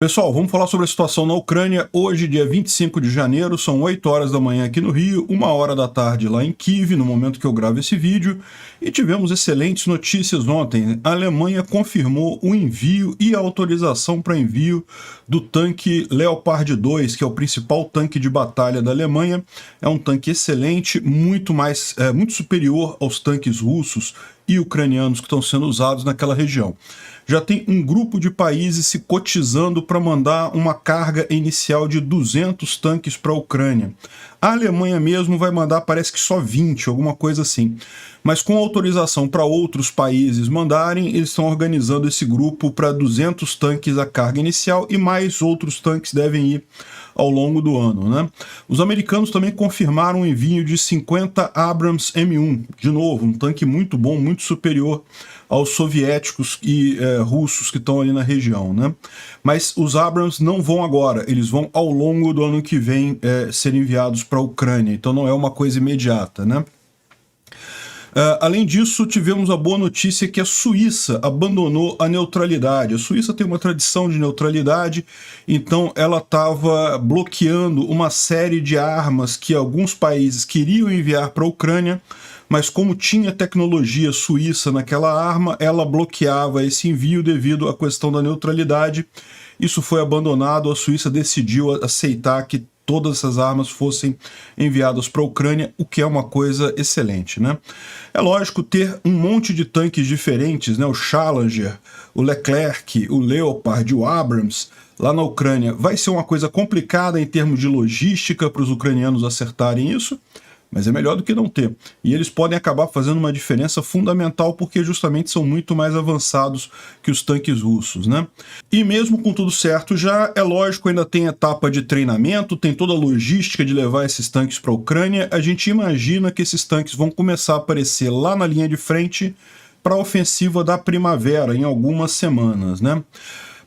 Pessoal, vamos falar sobre a situação na Ucrânia. Hoje, dia 25 de janeiro, são 8 horas da manhã aqui no Rio, 1 hora da tarde lá em Kiev, no momento que eu gravo esse vídeo, e tivemos excelentes notícias ontem. A Alemanha confirmou o envio e a autorização para envio do tanque Leopard 2, que é o principal tanque de batalha da Alemanha. É um tanque excelente, muito superior aos tanques russos e ucranianos que estão sendo usados naquela região. Já tem um grupo de países se cotizando para mandar uma carga inicial de 200 tanques para a Ucrânia. A Alemanha mesmo vai mandar, parece que só 20, alguma coisa assim. Mas com autorização para outros países mandarem, eles estão organizando esse grupo para 200 tanques a carga inicial e mais outros tanques devem ir ao longo do ano, né? Os americanos também confirmaram o envio de 50 Abrams M1, de novo, um tanque muito bom, muito superior aos soviéticos e russos que estão ali na região, né? Mas os Abrams não vão agora, eles vão ao longo do ano que vem ser enviados para a Ucrânia, então não é uma coisa imediata, né? Além disso, tivemos a boa notícia que a Suíça abandonou a neutralidade. A Suíça tem uma tradição de neutralidade, então ela estava bloqueando uma série de armas que alguns países queriam enviar para a Ucrânia, mas como tinha tecnologia suíça naquela arma, ela bloqueava esse envio devido à questão da neutralidade. Isso foi abandonado, a Suíça decidiu aceitar que todas essas armas fossem enviadas para a Ucrânia, o que é uma coisa excelente, né? É lógico, ter um monte de tanques diferentes, né? O Challenger, o Leclerc, o Leopard, o Abrams, lá na Ucrânia, vai ser uma coisa complicada em termos de logística para os ucranianos acertarem isso, mas é melhor do que não ter. E eles podem acabar fazendo uma diferença fundamental porque justamente são muito mais avançados que os tanques russos, né? E mesmo com tudo certo já, é lógico, ainda tem etapa de treinamento, tem toda a logística de levar esses tanques para a Ucrânia. A gente imagina que esses tanques vão começar a aparecer lá na linha de frente para a ofensiva da primavera, em algumas semanas, né?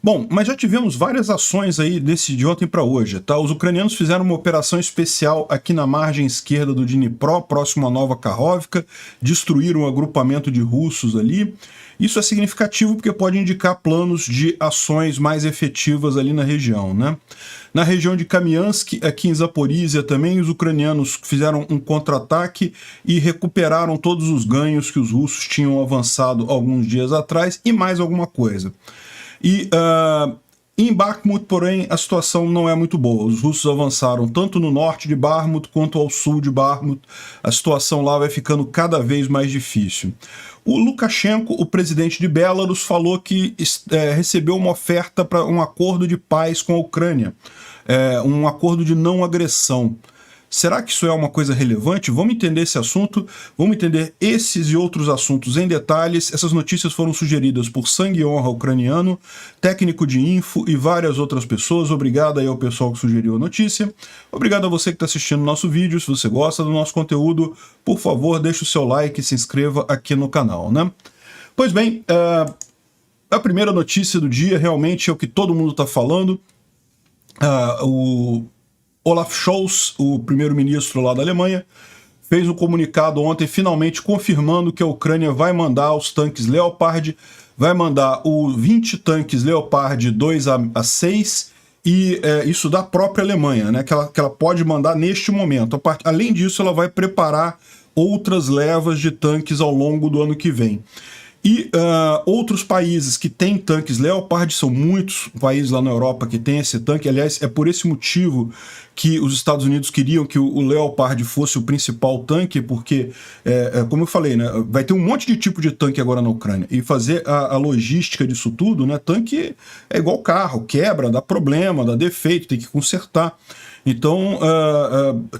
Bom, mas já tivemos várias ações aí de ontem para hoje, tá? Os ucranianos fizeram uma operação especial aqui na margem esquerda do Dnipro, próximo à Nova Kakhovka, destruíram um agrupamento de russos ali. Isso é significativo porque pode indicar planos de ações mais efetivas ali na região, né? Na região de Kamiansk, aqui em Zaporizhia também, os ucranianos fizeram um contra-ataque e recuperaram todos os ganhos que os russos tinham avançado alguns dias atrás e mais alguma coisa. E em Bakhmut, porém, a situação não é muito boa. Os russos avançaram tanto no norte de Bakhmut quanto ao sul de Bakhmut. A situação lá vai ficando cada vez mais difícil. O Lukashenko, o presidente de Belarus, falou que recebeu uma oferta para um acordo de paz com a Ucrânia, um acordo de não agressão. Será que isso é uma coisa relevante? Vamos entender esse assunto, vamos entender esses e outros assuntos em detalhes. Essas notícias foram sugeridas por Sangue e Honra Ucraniano, técnico de info e várias outras pessoas. Obrigado aí ao pessoal que sugeriu a notícia. Obrigado a você que está assistindo o nosso vídeo. Se você gosta do nosso conteúdo, por favor, deixe o seu like e se inscreva aqui no canal, né? Pois bem, a primeira notícia do dia realmente é o que todo mundo está falando. O Olaf Scholz, o primeiro-ministro lá da Alemanha, fez um comunicado ontem finalmente confirmando que a Ucrânia vai mandar os tanques Leopard, vai mandar os 20 tanques Leopard 2A6 e isso da própria Alemanha, né, que ela pode mandar neste momento. Além disso, ela vai preparar outras levas de tanques ao longo do ano que vem. E outros países que têm tanques Leopard, são muitos países lá na Europa que têm esse tanque. Aliás, é por esse motivo que os Estados Unidos queriam que o Leopard fosse o principal tanque, porque, como eu falei, né, vai ter um monte de tipo de tanque agora na Ucrânia. E fazer a logística disso tudo, né, tanque é igual carro, quebra, dá problema, dá defeito, tem que consertar. Então,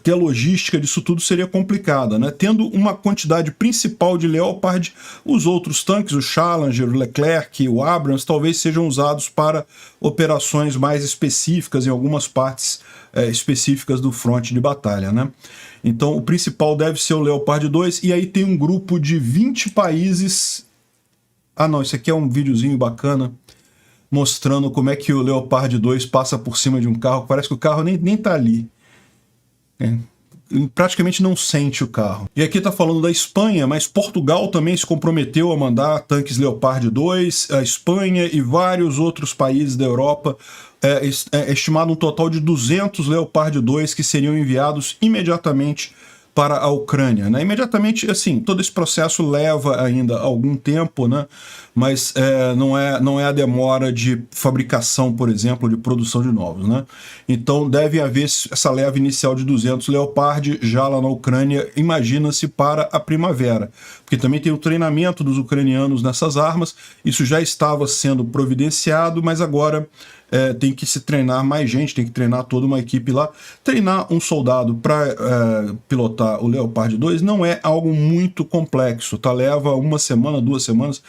ter a logística disso tudo seria complicada, né? Tendo uma quantidade principal de Leopard, os outros tanques, o Challenger, o Leclerc, o Abrams, talvez sejam usados para operações mais específicas em algumas partes específicas do fronte de batalha, né? Então, o principal deve ser o Leopard 2, e aí tem um grupo de 20 países... Ah, não, isso aqui é um videozinho bacana, mostrando como é que o Leopard 2 passa por cima de um carro. Parece que o carro nem tá ali. Praticamente não sente o carro. E aqui tá falando da Espanha, mas Portugal também se comprometeu a mandar tanques Leopard 2, a Espanha e vários outros países da Europa é estimado um total de 200 Leopard 2 que seriam enviados imediatamente para a Ucrânia, né? Imediatamente, assim, todo esse processo leva ainda algum tempo, né? Mas não é a demora de fabricação, por exemplo, de produção de novos, né? Então deve haver essa leva inicial de 200 Leopard já lá na Ucrânia, imagina-se para a primavera, porque também tem o treinamento dos ucranianos nessas armas, isso já estava sendo providenciado, mas agora tem que se treinar mais gente, tem que treinar toda uma equipe lá. Treinar um soldado para pilotar o Leopard 2 não é algo muito complexo, tá? Leva uma semana, 2 semanas.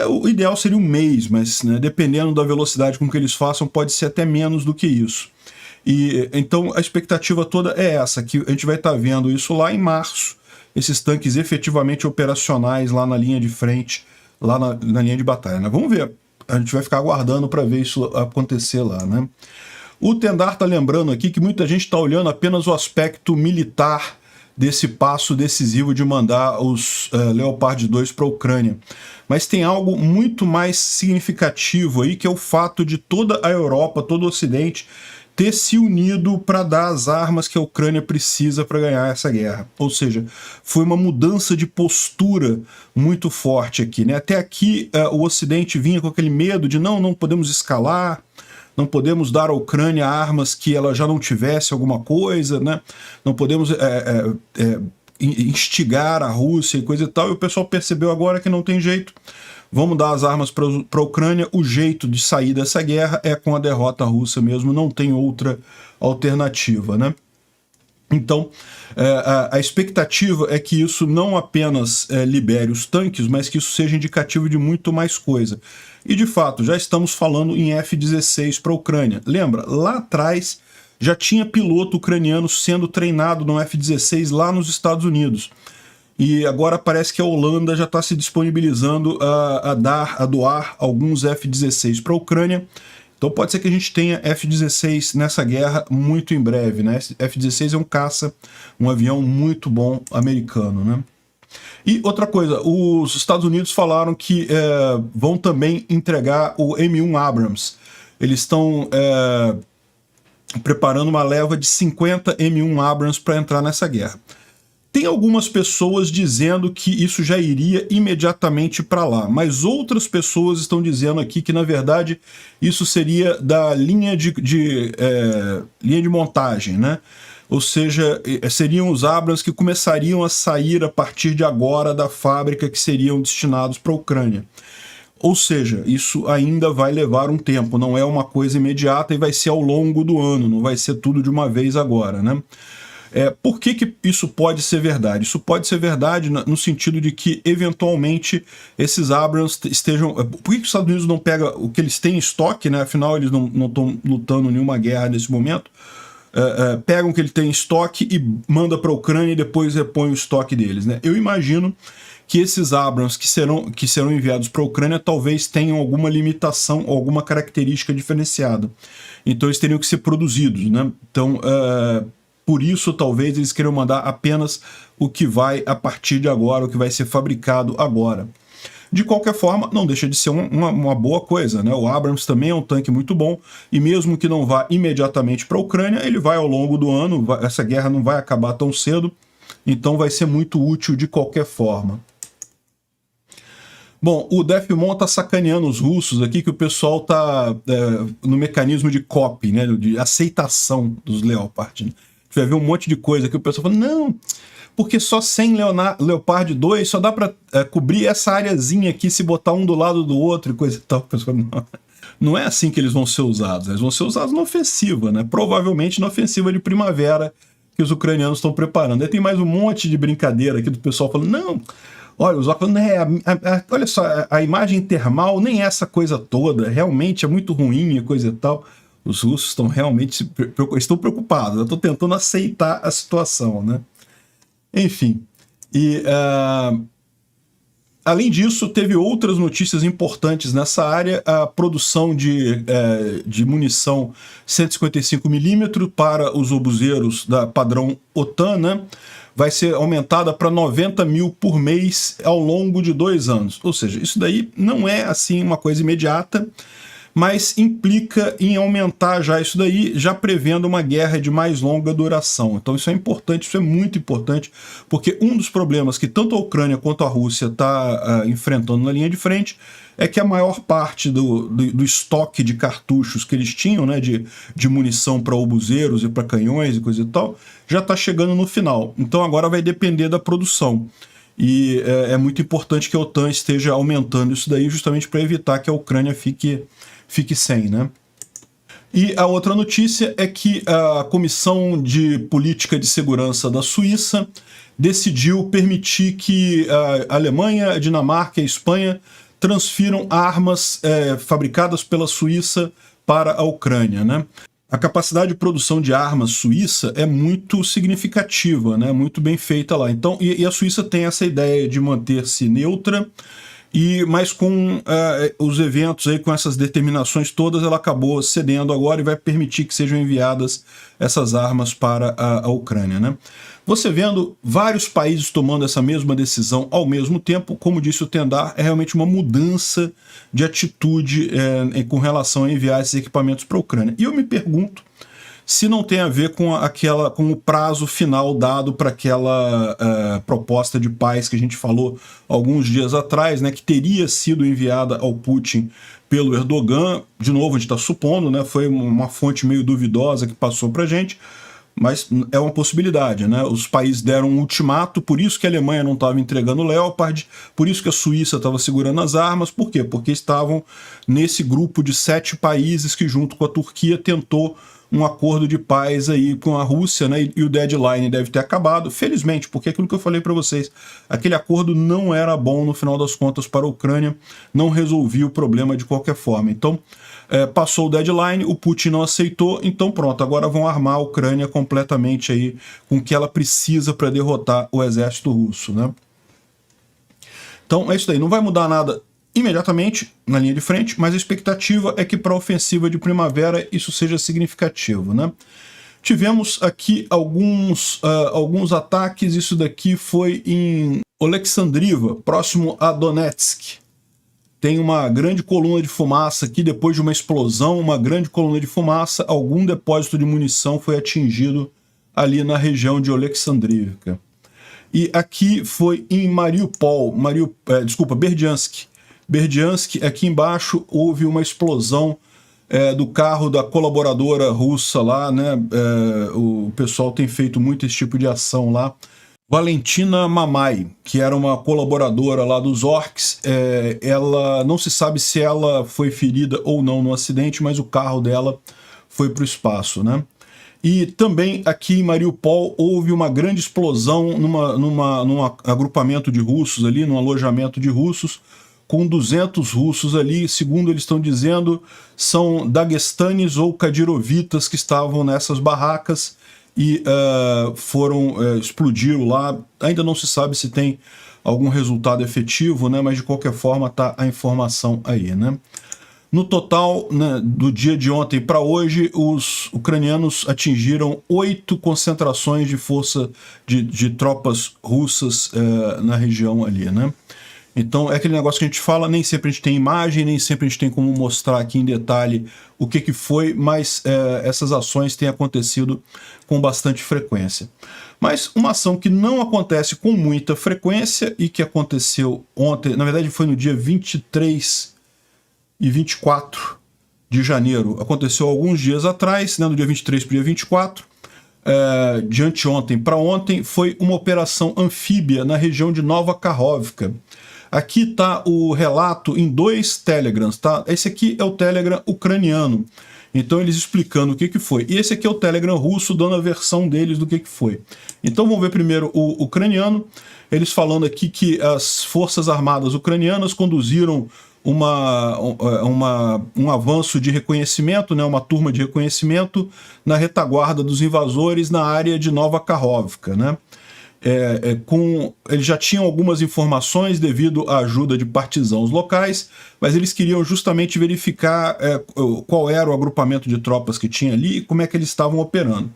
O ideal seria um mês, mas né, dependendo da velocidade com que eles façam, pode ser até menos do que isso. E então a expectativa toda é essa, que a gente vai estar vendo isso lá em março, esses tanques efetivamente operacionais lá na linha de frente, lá na linha de batalha, né? Vamos ver. A gente vai ficar aguardando para ver isso acontecer lá, né? O Tendar está lembrando aqui que muita gente está olhando apenas o aspecto militar desse passo decisivo de mandar os Leopard 2 para a Ucrânia. Mas tem algo muito mais significativo aí, que é o fato de toda a Europa, todo o Ocidente, ter se unido para dar as armas que a Ucrânia precisa para ganhar essa guerra. Ou seja, foi uma mudança de postura muito forte aqui, né? Até aqui o Ocidente vinha com aquele medo de não podemos escalar, não podemos dar à Ucrânia armas que ela já não tivesse alguma coisa, né? Não podemos instigar a Rússia e coisa e tal, e o pessoal percebeu agora que não tem jeito. Vamos dar as armas para a Ucrânia, o jeito de sair dessa guerra é com a derrota russa mesmo, não tem outra alternativa, né? Então, a expectativa é que isso não apenas libere os tanques, mas que isso seja indicativo de muito mais coisa. E, de fato, já estamos falando em F-16 para a Ucrânia. Lembra, lá atrás já tinha piloto ucraniano sendo treinado no F-16 lá nos Estados Unidos. E agora parece que a Holanda já está se disponibilizando a doar alguns F-16 para a Ucrânia. Então pode ser que a gente tenha F-16 nessa guerra muito em breve, né? F-16 é um caça, um avião muito bom americano, né? E outra coisa, os Estados Unidos falaram que vão também entregar o M1 Abrams. Eles estão preparando uma leva de 50 M1 Abrams para entrar nessa guerra. Tem algumas pessoas dizendo que isso já iria imediatamente para lá, mas outras pessoas estão dizendo aqui que, na verdade, isso seria da linha linha de montagem, né? Ou seja, seriam os Abrams que começariam a sair a partir de agora da fábrica, que seriam destinados para a Ucrânia. Ou seja, isso ainda vai levar um tempo, não é uma coisa imediata e vai ser ao longo do ano, não vai ser tudo de uma vez agora, né? Por que isso pode ser verdade? Isso pode ser verdade no sentido de que, eventualmente, esses Abrams estejam... Por que os Estados Unidos não pegam o que eles têm em estoque, né? Afinal, eles não estão lutando nenhuma guerra nesse momento. Pegam o que ele tem em estoque e manda para a Ucrânia e depois repõe o estoque deles, né? Eu imagino que esses Abrams que serão enviados para a Ucrânia talvez tenham alguma limitação ou alguma característica diferenciada. Então, eles teriam que ser produzidos, né? Então... Por isso, talvez eles queiram mandar apenas o que vai a partir de agora, o que vai ser fabricado agora. De qualquer forma, não deixa de ser uma boa coisa, né? O Abrams também é um tanque muito bom, e mesmo que não vá imediatamente para a Ucrânia, ele vai ao longo do ano, essa guerra não vai acabar tão cedo, então vai ser muito útil de qualquer forma. Bom, o Defmon tá sacaneando os russos aqui, que o pessoal tá no mecanismo de copy, né? De aceitação dos Leopard, né? Vai ver um monte de coisa que o pessoal fala, não, porque só 100 Leopard 2 só dá para cobrir essa areazinha aqui se botar um do lado do outro e coisa e tal. O pessoal fala, não é assim que eles vão ser usados, eles vão ser usados na ofensiva, né? Provavelmente na ofensiva de primavera que os ucranianos estão preparando. Aí tem mais um monte de brincadeira aqui do pessoal falando, não, olha, os falando, olha só, a imagem termal nem é essa coisa toda, realmente é muito ruim e coisa e tal. Os russos estão realmente estão preocupados. Eu estou tentando aceitar a situação, né? Enfim. E, além disso, teve outras notícias importantes nessa área. A produção de munição 155mm para os obuseiros da padrão OTAN, né, vai ser aumentada para 90 mil por mês ao longo de 2 anos. Ou seja, isso daí não é assim uma coisa imediata, mas implica em aumentar já isso daí, já prevendo uma guerra de mais longa duração. Então isso é importante, isso é muito importante, porque um dos problemas que tanto a Ucrânia quanto a Rússia está enfrentando na linha de frente é que a maior parte do estoque de cartuchos que eles tinham, né, de munição para obuseiros e para canhões e coisa e tal, já está chegando no final. Então agora vai depender da produção. E é muito importante que a OTAN esteja aumentando isso daí justamente para evitar que a Ucrânia fique sem, né? E a outra notícia é que a Comissão de Política de Segurança da Suíça decidiu permitir que a Alemanha, a Dinamarca e a Espanha transfiram armas fabricadas pela Suíça para a Ucrânia, né? A capacidade de produção de armas suíça é muito significativa, né? Muito bem feita lá. Então, e a Suíça tem essa ideia de manter-se neutra, mas com os eventos aí, com essas determinações todas, ela acabou cedendo agora e vai permitir que sejam enviadas essas armas para a Ucrânia, né? Você vendo vários países tomando essa mesma decisão ao mesmo tempo, como disse o Tendar, é realmente uma mudança de atitude com relação a enviar esses equipamentos para a Ucrânia. E eu me pergunto se não tem a ver com o prazo final dado para aquela proposta de paz que a gente falou alguns dias atrás, né, que teria sido enviada ao Putin pelo Erdogan. De novo, a gente está supondo, né, foi uma fonte meio duvidosa que passou para a gente, mas é uma possibilidade, né? Os países deram um ultimato, por isso que a Alemanha não estava entregando o Leopard, por isso que a Suíça estava segurando as armas. Por quê? Porque estavam nesse grupo de 7 países que, junto com a Turquia, tentou um acordo de paz aí com a Rússia, né? E o deadline deve ter acabado, felizmente, porque aquilo que eu falei para vocês, aquele acordo não era bom no final das contas para a Ucrânia, não resolvia o problema de qualquer forma. Então, passou o deadline, o Putin não aceitou, então pronto, agora vão armar a Ucrânia completamente aí com o que ela precisa para derrotar o exército russo, né? Então é isso daí, não vai mudar nada imediatamente na linha de frente, mas a expectativa é que para a ofensiva de primavera isso seja significativo, né? Tivemos aqui alguns ataques, isso daqui foi em Oleksandriva, próximo a Donetsk. Tem uma grande coluna de fumaça aqui, depois de uma explosão, uma grande coluna de fumaça, algum depósito de munição foi atingido ali na região de Oleksandrivka. E aqui foi em Mariupol, Berdiansk. Berdiansk, aqui embaixo, houve uma explosão do carro da colaboradora russa lá, né? O pessoal tem feito muito esse tipo de ação lá. Valentina Mamai, que era uma colaboradora lá dos orcs, ela não se sabe se ela foi ferida ou não no acidente, mas o carro dela foi para o espaço, né? E também aqui em Mariupol houve uma grande explosão num agrupamento de russos ali, num alojamento de russos, com 200 russos ali, segundo eles estão dizendo, são daguestanes ou kadirovitas que estavam nessas barracas e explodiram lá. Ainda não se sabe se tem algum resultado efetivo, né? Mas de qualquer forma está a informação aí, né? No total, né, do dia de ontem para hoje, os ucranianos atingiram 8 concentrações de força de tropas russas na região ali, né? Então é aquele negócio que a gente fala, nem sempre a gente tem imagem, nem sempre a gente tem como mostrar aqui em detalhe o que foi, mas essas ações têm acontecido com bastante frequência. Mas uma ação que não acontece com muita frequência e que aconteceu ontem, na verdade foi no dia 23 e 24 de janeiro, aconteceu alguns dias atrás, né, no dia 23 para o dia 24, de anteontem para ontem, foi uma operação anfíbia na região de Nova Kakhovka. Aqui está o relato em 2 telegrams, tá? Esse aqui é o telegram ucraniano, então eles explicando o que foi. E esse aqui é o telegram russo, dando a versão deles do que foi. Então vamos ver primeiro o ucraniano, eles falando aqui que as forças armadas ucranianas conduziram um avanço de reconhecimento, né, uma turma de reconhecimento na retaguarda dos invasores na área de Nova Kakhovka, né? Eles já tinham algumas informações devido à ajuda de partisãos locais, mas eles queriam justamente verificar qual era o agrupamento de tropas que tinha ali e como é que eles estavam operando.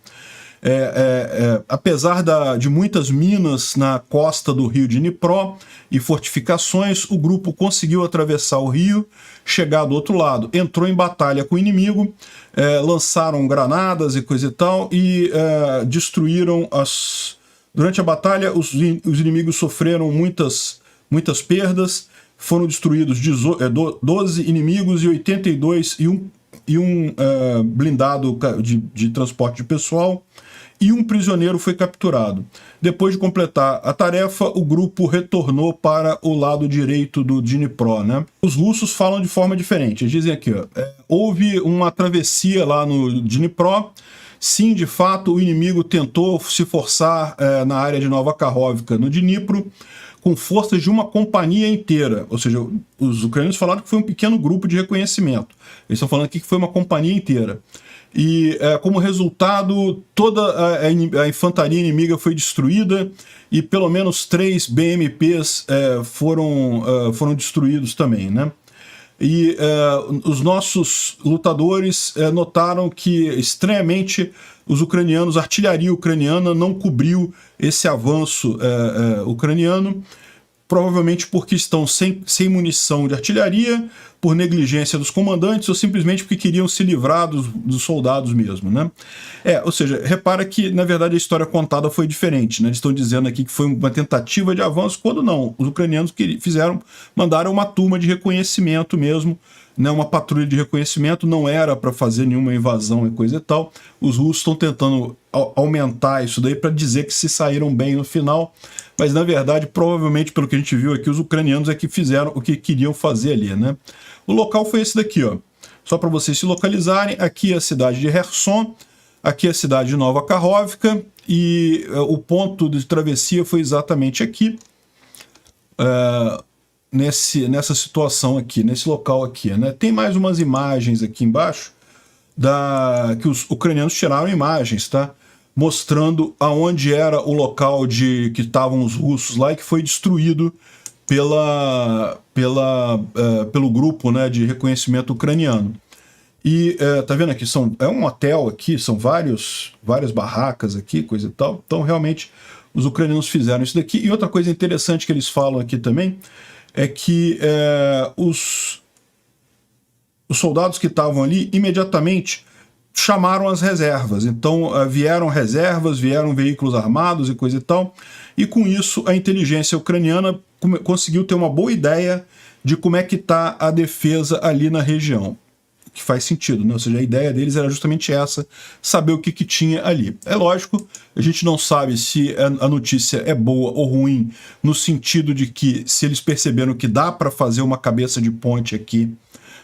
Apesar de muitas minas na costa do rio Dnipro e fortificações, o grupo conseguiu atravessar o rio, chegar do outro lado, entrou em batalha com o inimigo, lançaram granadas e coisa e tal, e destruíram Durante a batalha, os inimigos sofreram muitas perdas, foram destruídos 12 inimigos e 82 e um blindado de transporte de pessoal, e um prisioneiro foi capturado. Depois de completar a tarefa, o grupo retornou para o lado direito do Dnipro, né? Os russos falam de forma diferente. Eles dizem aqui, houve uma travessia lá no Dnipro. Sim, de fato, o inimigo tentou se forçar na área de Nova Kakhovka, no Dnipro, com forças de uma companhia inteira. Ou seja, os ucranianos falaram que foi um pequeno grupo de reconhecimento. Eles estão falando aqui que foi uma companhia inteira. E, como resultado, toda a infantaria inimiga foi destruída e pelo menos 3 BMPs foram destruídos também, né? E os nossos lutadores notaram que, estranhamente, a artilharia ucraniana não cobriu esse avanço ucraniano, provavelmente porque estão sem munição de artilharia, por negligência dos comandantes, ou simplesmente porque queriam se livrar dos soldados mesmo, né? Ou seja, repara que, na verdade, a história contada foi diferente, né? Eles estão dizendo aqui que foi uma tentativa de avanço, quando não. Os ucranianos mandaram uma turma de reconhecimento mesmo, né? Uma patrulha de reconhecimento, não era para fazer nenhuma invasão e coisa e tal. Os russos estão tentando aumentar isso daí para dizer que se saíram bem no final, mas, na verdade, provavelmente, pelo que a gente viu aqui, os ucranianos é que fizeram o que queriam fazer ali, né? O local foi esse daqui, ó. Só para vocês se localizarem, aqui é a cidade de Kherson, aqui é a cidade de Nova Kakhovka, e o ponto de travessia foi exatamente aqui, nessa situação aqui, nesse local aqui, né? Tem mais umas imagens aqui embaixo, que os ucranianos tiraram imagens, tá? Mostrando aonde era o local que estavam os russos lá e que foi destruído pelo grupo, né, de reconhecimento ucraniano. E tá vendo aqui, é um hotel aqui, são várias barracas aqui, coisa e tal. Então, realmente, os ucranianos fizeram isso daqui. E outra coisa interessante que eles falam aqui também é que os soldados que estavam ali imediatamente chamaram as reservas. Então, vieram reservas, vieram veículos armados e coisa e tal, e com isso a inteligência ucraniana conseguiu ter uma boa ideia de como é que está a defesa ali na região, que faz sentido, né? Ou seja, a ideia deles era justamente essa, saber o que tinha ali. É lógico, a gente não sabe se a notícia é boa ou ruim, no sentido de que se eles perceberam que dá para fazer uma cabeça de ponte aqui,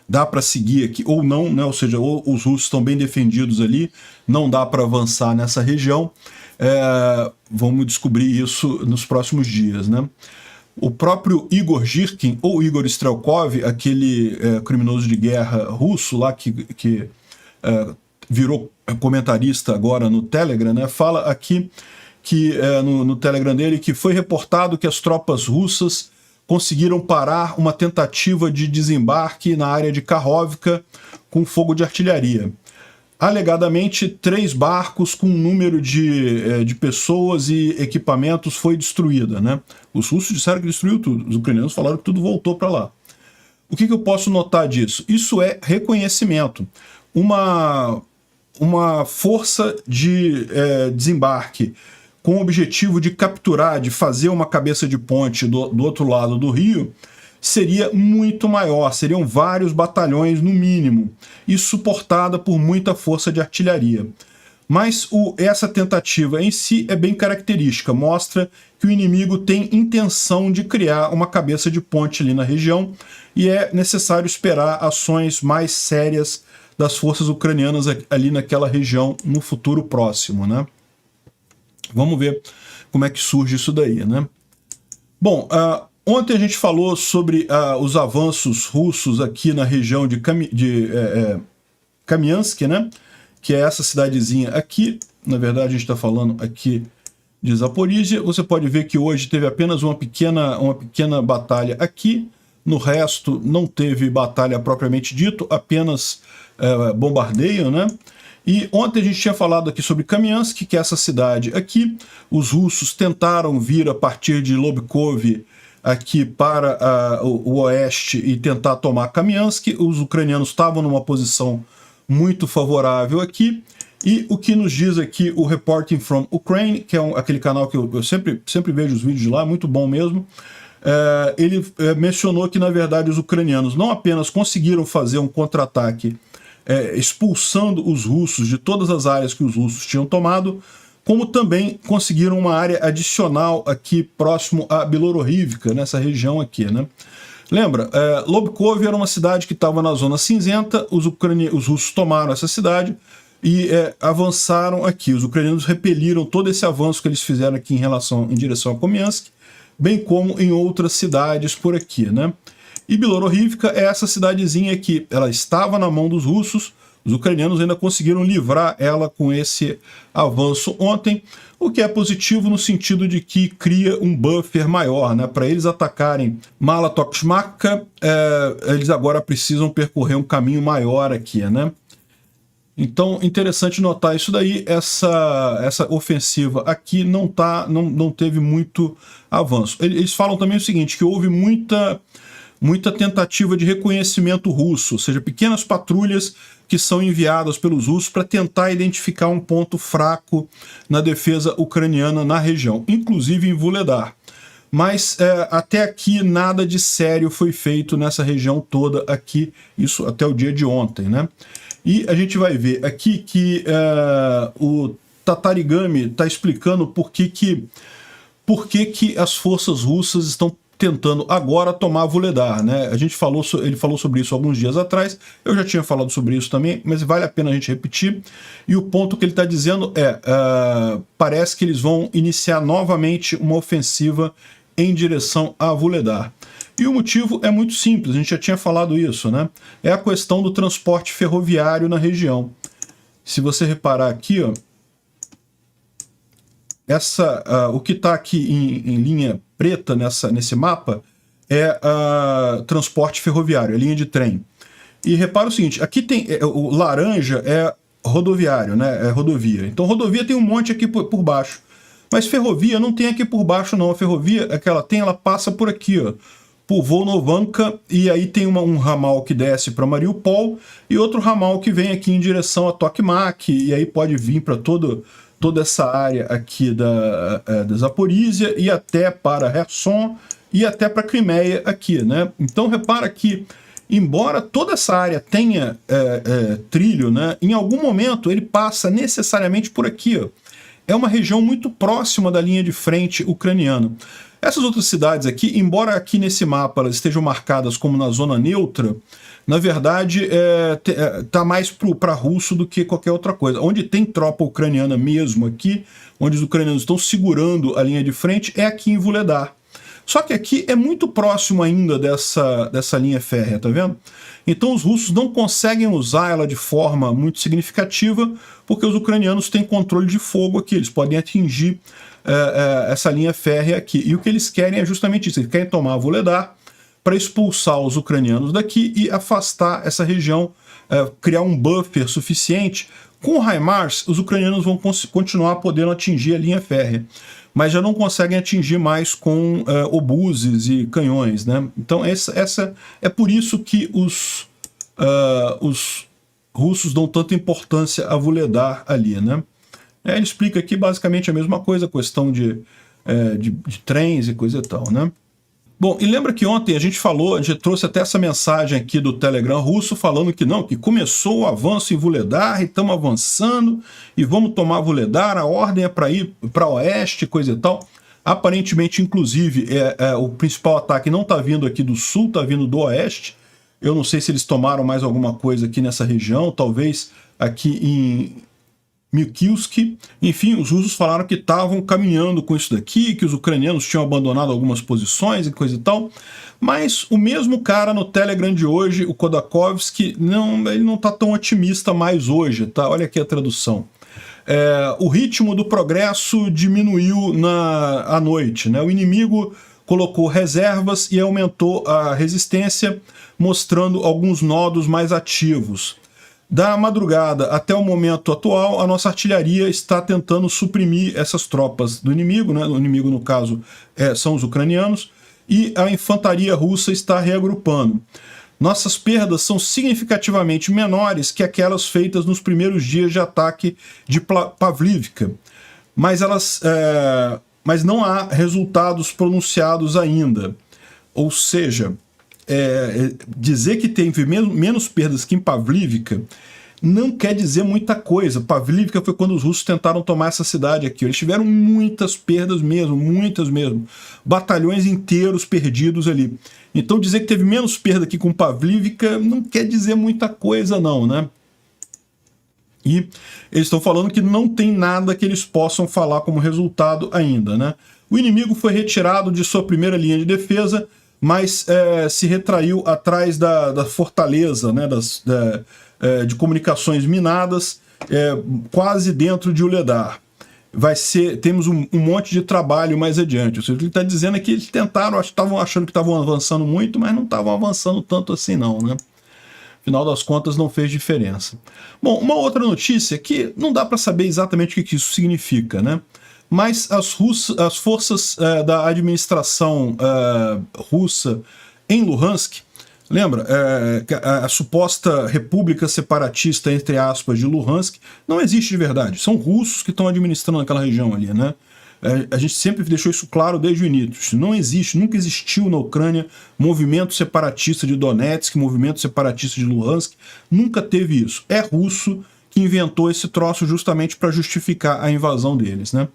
dá para seguir aqui, ou não, né? Ou seja, ou os russos estão bem defendidos ali, não dá para avançar nessa região. Vamos descobrir isso nos próximos dias, né? O próprio Igor Girkin, ou Igor Strelkov, aquele criminoso de guerra russo lá que virou comentarista agora no Telegram, né? Fala aqui que no Telegram dele que foi reportado que as tropas russas conseguiram parar uma tentativa de desembarque na área de Kakhovka com fogo de artilharia. Alegadamente, 3 barcos com um número de pessoas e equipamentos foi destruída, né? Os russos disseram que destruiu tudo, os ucranianos falaram que tudo voltou para lá. O que eu posso notar disso? Isso é reconhecimento. Uma força de desembarque com o objetivo de capturar, de fazer uma cabeça de ponte do outro lado do rio, seria muito maior, seriam vários batalhões no mínimo, e suportada por muita força de artilharia. Mas essa tentativa em si é bem característica, mostra que o inimigo tem intenção de criar uma cabeça de ponte ali na região, e é necessário esperar ações mais sérias das forças ucranianas ali naquela região no futuro próximo, né? Vamos ver como é que surge isso daí, né? Bom, ontem a gente falou sobre os avanços russos aqui na região de Kamiansk, né? Que é essa cidadezinha aqui. Na verdade, a gente está falando aqui de Zaporizhia. Você pode ver que hoje teve apenas uma pequena batalha aqui. No resto, não teve batalha propriamente dito, apenas bombardeio, né? E ontem a gente tinha falado aqui sobre Kamiansk, que é essa cidade aqui. Os russos tentaram vir a partir de Lobkov aqui para o oeste e tentar tomar Kamiansk. Os ucranianos estavam numa posição muito favorável aqui. E o que nos diz aqui o Reporting from Ukraine, que é aquele canal que eu sempre vejo os vídeos de lá, muito bom mesmo. Ele mencionou que, na verdade, os ucranianos não apenas conseguiram fazer um contra-ataque expulsando os russos de todas as áreas que os russos tinham tomado, como também conseguiram uma área adicional aqui próximo a Bilororivka, nessa região aqui, né? Lembra, Lobkov era uma cidade que estava na zona cinzenta, os russos tomaram essa cidade e avançaram aqui. Os ucranianos repeliram todo esse avanço que eles fizeram aqui em direção a Kamiansk, bem como em outras cidades por aqui, né? E Bilororivka é essa cidadezinha que ela estava na mão dos russos, os ucranianos ainda conseguiram livrar ela com esse avanço ontem, o que é positivo no sentido de que cria um buffer maior, né? Para eles atacarem Mala-Tokmachka, eles agora precisam percorrer um caminho maior aqui, né? Então, interessante notar isso daí, essa ofensiva aqui não teve muito avanço. Eles falam também o seguinte, que houve muita tentativa de reconhecimento russo, ou seja, pequenas patrulhas que são enviadas pelos russos para tentar identificar um ponto fraco na defesa ucraniana na região, inclusive em Vuhledar. Mas até aqui nada de sério foi feito nessa região toda aqui, isso até o dia de ontem, né? E a gente vai ver aqui que o Tatarigami está explicando por que as forças russas estão tentando agora tomar Vuhledar, né? Ele falou sobre isso alguns dias atrás, eu já tinha falado sobre isso também, mas vale a pena a gente repetir. E o ponto que ele está dizendo parece que eles vão iniciar novamente uma ofensiva em direção a Vuhledar. E o motivo é muito simples, a gente já tinha falado isso, né? É a questão do transporte ferroviário na região. Se você reparar aqui, ó, o que está aqui em linha preta nesse mapa é transporte ferroviário, é linha de trem. E repara o seguinte, aqui tem o laranja é rodoviário, né? É rodovia. Então rodovia tem um monte aqui por baixo. Mas ferrovia não tem aqui por baixo não. A ferrovia que ela passa por aqui, ó, por Volnovanka, e aí tem um ramal que desce para Mariupol e outro ramal que vem aqui em direção a Tokmak, e aí pode vir para toda essa área aqui da Zaporísia e até para Kherson e até para Crimeia aqui, né? Então repara que, embora toda essa área tenha trilho, né, em algum momento ele passa necessariamente por aqui, ó. É uma região muito próxima da linha de frente ucraniana. Essas outras cidades aqui, embora aqui nesse mapa elas estejam marcadas como na zona neutra, na verdade tá mais para russo do que qualquer outra coisa. Onde tem tropa ucraniana mesmo aqui, onde os ucranianos estão segurando a linha de frente, é aqui em Vuhledar. Só que aqui é muito próximo ainda dessa linha férrea, tá vendo? Então os russos não conseguem usar ela de forma muito significativa, porque os ucranianos têm controle de fogo aqui, eles podem atingir essa linha férrea aqui. E o que eles querem é justamente isso, eles querem tomar Vuhledar para expulsar os ucranianos daqui e afastar essa região, criar um buffer suficiente. Com o HIMARS, os ucranianos vão continuar podendo atingir a linha férrea, mas já não conseguem atingir mais com obuses e canhões, né? Então essa é por isso que os russos dão tanta importância a Vuhledar ali, né? Ele explica aqui basicamente a mesma coisa, questão de trens e coisa e tal, né? Bom, e lembra que ontem a gente trouxe até essa mensagem aqui do Telegram russo falando que não, que começou o avanço em Vuhledar e estamos avançando e vamos tomar Vuhledar, a ordem é para ir para oeste, coisa e tal. Aparentemente, inclusive, o principal ataque não está vindo aqui do sul, está vindo do oeste. Eu não sei se eles tomaram mais alguma coisa aqui nessa região, talvez aqui em Mikilsk. Enfim, os russos falaram que estavam caminhando com isso daqui, que os ucranianos tinham abandonado algumas posições e coisa e tal, mas o mesmo cara no Telegram de hoje, o Khodakovsky, ele não está tão otimista mais hoje, tá? Olha aqui a tradução. O ritmo do progresso diminuiu à noite, né? O inimigo colocou reservas e aumentou a resistência, mostrando alguns nodos mais ativos. Da madrugada até o momento atual, a nossa artilharia está tentando suprimir essas tropas do inimigo, né? O inimigo, no caso, são os ucranianos, e a infantaria russa está reagrupando. Nossas perdas são significativamente menores que aquelas feitas nos primeiros dias de ataque de Pavlivka, mas não há resultados pronunciados ainda. Ou seja, dizer que teve menos perdas que em Pavlivka não quer dizer muita coisa. Pavlivka foi quando os russos tentaram tomar essa cidade aqui. Eles tiveram muitas perdas mesmo, muitas mesmo. Batalhões inteiros perdidos ali. Então dizer que teve menos perda aqui com Pavlivka não quer dizer muita coisa não, né? E eles estão falando que não tem nada que eles possam falar como resultado ainda, né? O inimigo foi retirado de sua primeira linha de defesa, mas se retraiu atrás da fortaleza, né, de comunicações minadas, quase dentro de Uledar. Temos um monte de trabalho mais adiante. Ou seja, o que ele está dizendo é que eles tentaram, estavam achando que estavam avançando muito, mas não estavam avançando tanto assim não, né? Afinal das contas, não fez diferença. Bom, uma outra notícia que não dá para saber exatamente o que isso significa, né? Mas as forças da administração russa em Luhansk, lembra, a suposta república separatista, entre aspas, de Luhansk, não existe de verdade. São russos que estão administrando aquela região ali, né? A gente sempre deixou isso claro desde o início. Não existe, nunca existiu na Ucrânia movimento separatista de Donetsk, movimento separatista de Luhansk, nunca teve isso. É russo que inventou esse troço justamente para justificar a invasão deles, né?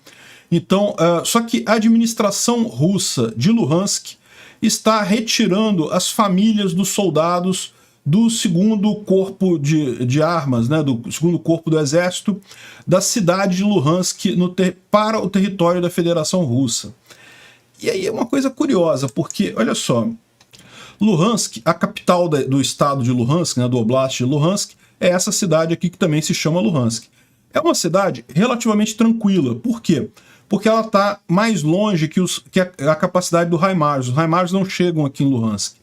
Então, só que a administração russa de Luhansk está retirando as famílias dos soldados do segundo corpo de armas, né, do segundo corpo do exército, da cidade de Luhansk para o território da Federação Russa. E aí é uma coisa curiosa, porque, olha só, Luhansk, a capital do estado de Luhansk, né, do Oblast de Luhansk, é essa cidade aqui que também se chama Luhansk. É uma cidade relativamente tranquila. Por quê? Porque ela está mais longe que a capacidade do HIMARS. Os HIMARS não chegam aqui em Luhansk.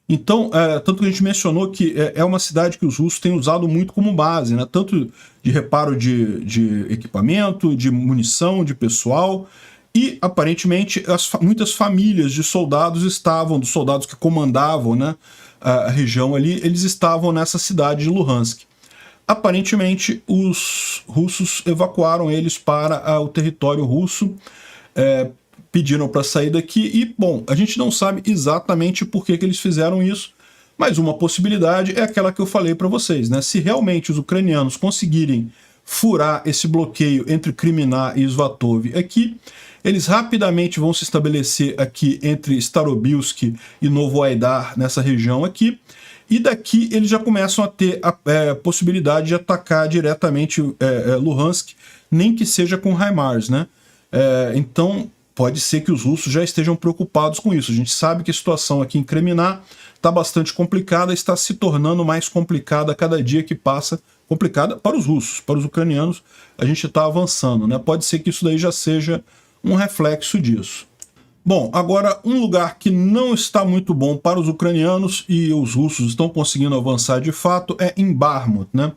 Então, tanto que a gente mencionou que é uma cidade que os russos têm usado muito como base, né? Tanto de reparo de equipamento, de munição, de pessoal, e aparentemente muitas famílias de soldados dos soldados que comandavam, né, a região ali, eles estavam nessa cidade de Luhansk. Aparentemente, os russos evacuaram eles para o território russo, pediram para sair daqui e, bom, a gente não sabe exatamente por que eles fizeram isso, mas uma possibilidade é aquela que eu falei para vocês, né? Se realmente os ucranianos conseguirem furar esse bloqueio entre Kriminá e Svatov aqui, eles rapidamente vão se estabelecer aqui entre Starobilsk e Novoaidar, nessa região aqui, e daqui eles já começam a ter a possibilidade de atacar diretamente Luhansk, nem que seja com HIMARS, né? Então, pode ser que os russos já estejam preocupados com isso. A gente sabe que a situação aqui em Kriminá está bastante complicada, está se tornando mais complicada a cada dia que passa, complicada para os russos, para os ucranianos, a gente está avançando, né? Pode ser que isso daí já seja um reflexo disso. Bom, agora um lugar que não está muito bom para os ucranianos e os russos estão conseguindo avançar de fato é em Bakhmut, né?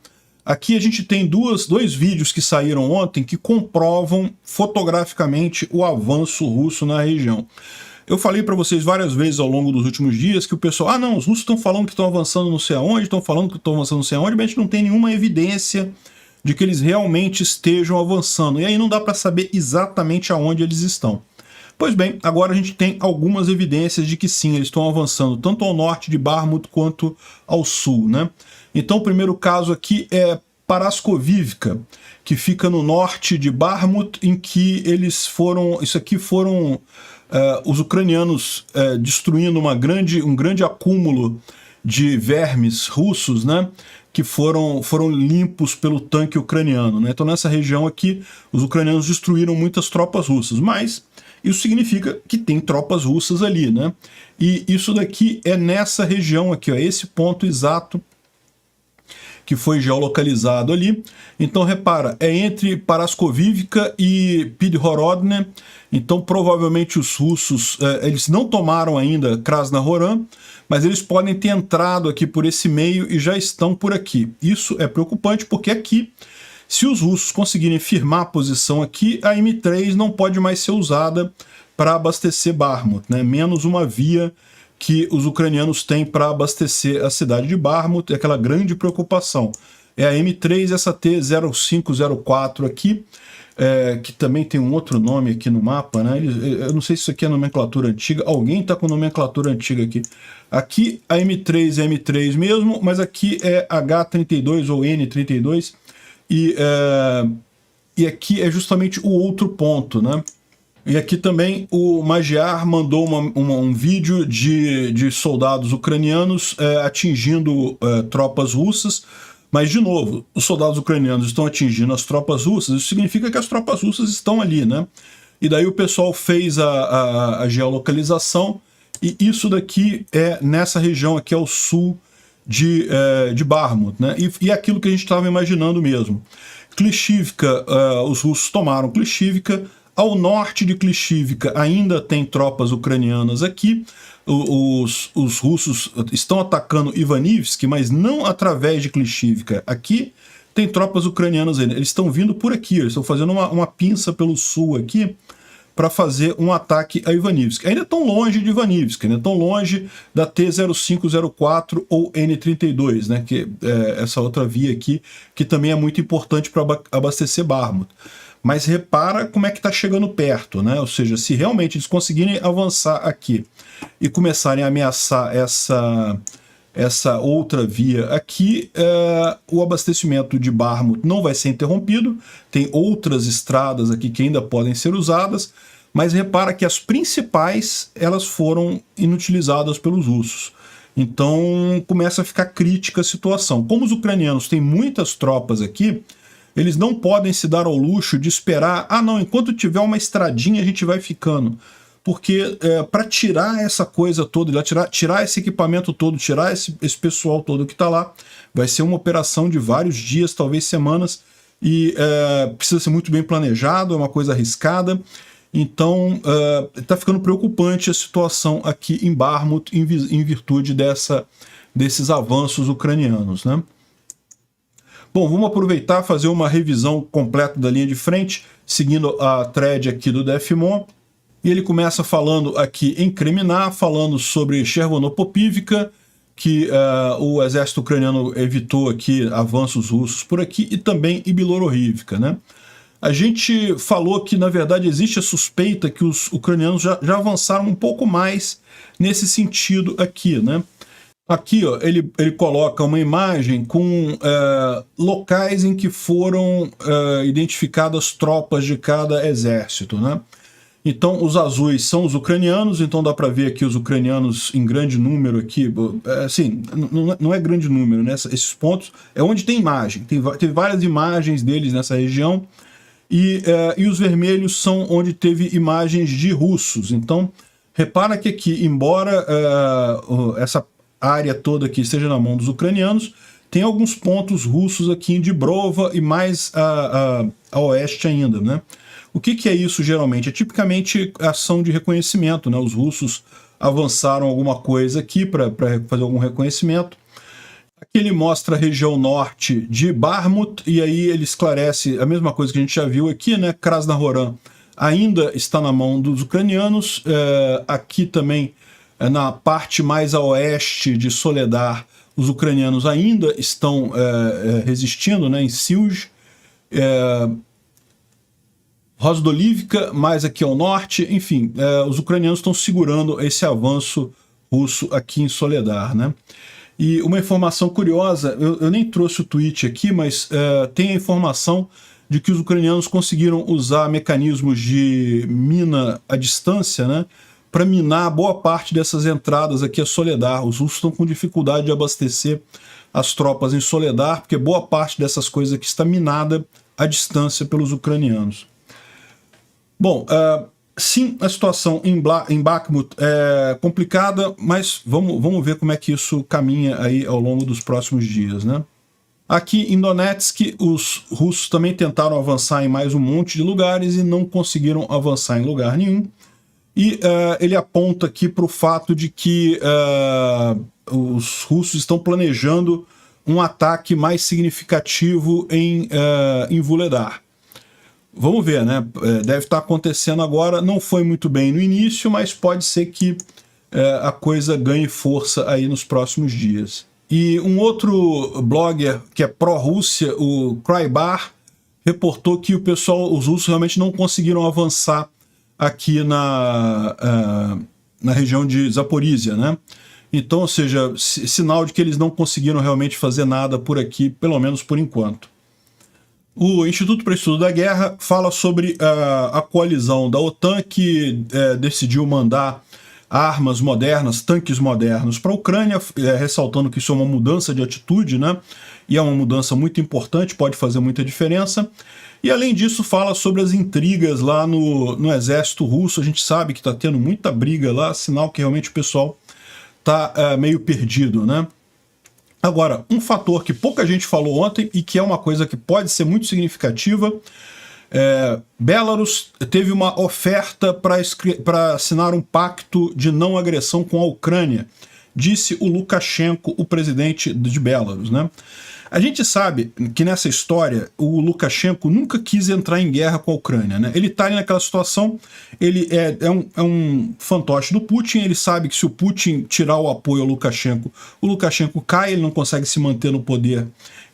Aqui a gente tem dois vídeos que saíram ontem que comprovam fotograficamente o avanço russo na região. Eu falei para vocês várias vezes ao longo dos últimos dias que o pessoal, não, os russos estão falando que estão avançando não sei aonde, estão falando que estão avançando não sei aonde, mas a gente não tem nenhuma evidência de que eles realmente estejam avançando. E aí não dá para saber exatamente aonde eles estão. Pois bem, agora a gente tem algumas evidências de que sim, eles estão avançando tanto ao norte de Bakhmut quanto ao sul, né? Então o primeiro caso aqui é Paraskovivka, que fica no norte de Bakhmut, em que eles foram, os ucranianos destruindo um grande acúmulo de vermes russos, né? Que foram limpos pelo tanque ucraniano, né? Então nessa região aqui, os ucranianos destruíram muitas tropas russas, mas isso significa que tem tropas russas ali, né? E isso daqui é nessa região aqui, ó, esse ponto exato que foi geolocalizado ali. Então repara, é entre Paraskovivka e Pidhorodne. Então provavelmente os russos, eles não tomaram ainda Krasnohoran, mas eles podem ter entrado aqui por esse meio e já estão por aqui. Isso é preocupante porque aqui, se os russos conseguirem firmar a posição aqui, a M3 não pode mais ser usada para abastecer Bakhmut, né? Menos uma via que os ucranianos têm para abastecer a cidade de Bakhmut, é aquela grande preocupação. É a M3, essa T0504 aqui, que também tem um outro nome aqui no mapa, né? Eu não sei se isso aqui é nomenclatura antiga, alguém está com nomenclatura antiga aqui. Aqui a M3 é M3 mesmo, mas aqui é H32 ou N32, e aqui é justamente o outro ponto, né? E aqui também o Magyar mandou um vídeo de soldados ucranianos atingindo tropas russas, mas, de novo, os soldados ucranianos estão atingindo as tropas russas, isso significa que as tropas russas estão ali, né? E daí o pessoal fez a geolocalização, e isso daqui é nessa região aqui ao sul de Bakhmut, né? E aquilo que a gente estava imaginando mesmo. Klishivka, os russos tomaram Klishivka. Ao norte de Klishivka ainda tem tropas ucranianas aqui. Os russos estão atacando Ivanivsk, mas não através de Klishivka. Aqui tem tropas ucranianas ainda. Eles estão vindo por aqui, eles estão fazendo uma pinça pelo sul aqui para fazer um ataque a Ivanivsk. Ainda estão longe de Ivanivsk, ainda estão longe da T0504 ou N32, né, que é essa outra via aqui, que também é muito importante para abastecer Bakhmut. Mas repara como é que está chegando perto, né? Ou seja, se realmente eles conseguirem avançar aqui e começarem a ameaçar essa outra via aqui, o abastecimento de Bakhmut não vai ser interrompido, tem outras estradas aqui que ainda podem ser usadas, mas repara que as principais elas foram inutilizadas pelos russos. Então começa a ficar crítica a situação. Como os ucranianos têm muitas tropas aqui, eles não podem se dar ao luxo de esperar, não, enquanto tiver uma estradinha a gente vai ficando. Porque para tirar essa coisa toda, tirar esse equipamento todo, tirar esse pessoal todo que está lá, vai ser uma operação de vários dias, talvez semanas, e precisa ser muito bem planejado, é uma coisa arriscada. Então está ficando preocupante a situação aqui em Bakhmut em virtude desses avanços ucranianos, né? Bom, vamos aproveitar e fazer uma revisão completa da linha de frente, seguindo a thread aqui do Defimon. E ele começa falando aqui em Kreminá, falando sobre Chervonopopivka, que o exército ucraniano evitou aqui avanços russos por aqui, e também em Bilororivka, né? A gente falou que, na verdade, existe a suspeita que os ucranianos já avançaram um pouco mais nesse sentido aqui, né? Aqui, ó, ele coloca uma imagem com locais em que foram identificadas tropas de cada exército, né? Então, os azuis são os ucranianos, então dá para ver aqui os ucranianos em grande número aqui. Assim, não é grande número, né? Esses pontos é onde tem imagem. Tem várias imagens deles nessa região. E os vermelhos são onde teve imagens de russos. Então, repara que aqui, embora essa área toda aqui esteja na mão dos ucranianos, tem alguns pontos russos aqui em Dibrova e mais a oeste ainda, né? O que é isso geralmente? É tipicamente ação de reconhecimento, né? Os russos avançaram alguma coisa aqui para fazer algum reconhecimento. Aqui ele mostra a região norte de Bakhmut, e aí ele esclarece a mesma coisa que a gente já viu aqui, né? Krasnohoran ainda está na mão dos ucranianos. Aqui também, na parte mais a oeste de Soledar, os ucranianos ainda estão resistindo, né? Em Silj. Rozdolivka, mais aqui ao norte, enfim, os ucranianos estão segurando esse avanço russo aqui em Soledar, né? E uma informação curiosa, eu nem trouxe o tweet aqui, mas tem a informação de que os ucranianos conseguiram usar mecanismos de mina à distância, né, para minar boa parte dessas entradas aqui a Soledar. Os russos estão com dificuldade de abastecer as tropas em Soledar, porque boa parte dessas coisas aqui está minada à distância pelos ucranianos. Bom, sim, a situação em Bakhmut é complicada, mas vamos ver como é que isso caminha aí ao longo dos próximos dias, né? Aqui em Donetsk, os russos também tentaram avançar em mais um monte de lugares e não conseguiram avançar em lugar nenhum. E ele aponta aqui para o fato de que os russos estão planejando um ataque mais significativo em Vuhledar. Vamos ver, né? Deve estar acontecendo agora, não foi muito bem no início, mas pode ser que a coisa ganhe força aí nos próximos dias. E um outro blogger que é pró-Rússia, o Krybar, reportou que os russos realmente não conseguiram avançar aqui na região de Zaporizhia, né? Então, ou seja, sinal de que eles não conseguiram realmente fazer nada por aqui, pelo menos por enquanto. O Instituto para o Estudo da Guerra fala sobre a coalizão da OTAN, que decidiu mandar armas modernas, tanques modernos para a Ucrânia, ressaltando que isso é uma mudança de atitude, né? E é uma mudança muito importante, pode fazer muita diferença. E além disso fala sobre as intrigas lá no exército russo. A gente sabe que está tendo muita briga lá, sinal que realmente o pessoal está meio perdido, né? Agora, um fator que pouca gente falou ontem e que é uma coisa que pode ser muito significativa, Belarus teve uma oferta para assinar um pacto de não agressão com a Ucrânia, disse o Lukashenko, o presidente de Belarus, né? A gente sabe que nessa história o Lukashenko nunca quis entrar em guerra com a Ucrânia, né? Ele está ali naquela situação, ele é um fantoche do Putin, ele sabe que se o Putin tirar o apoio ao Lukashenko, o Lukashenko cai, ele não consegue se manter no poder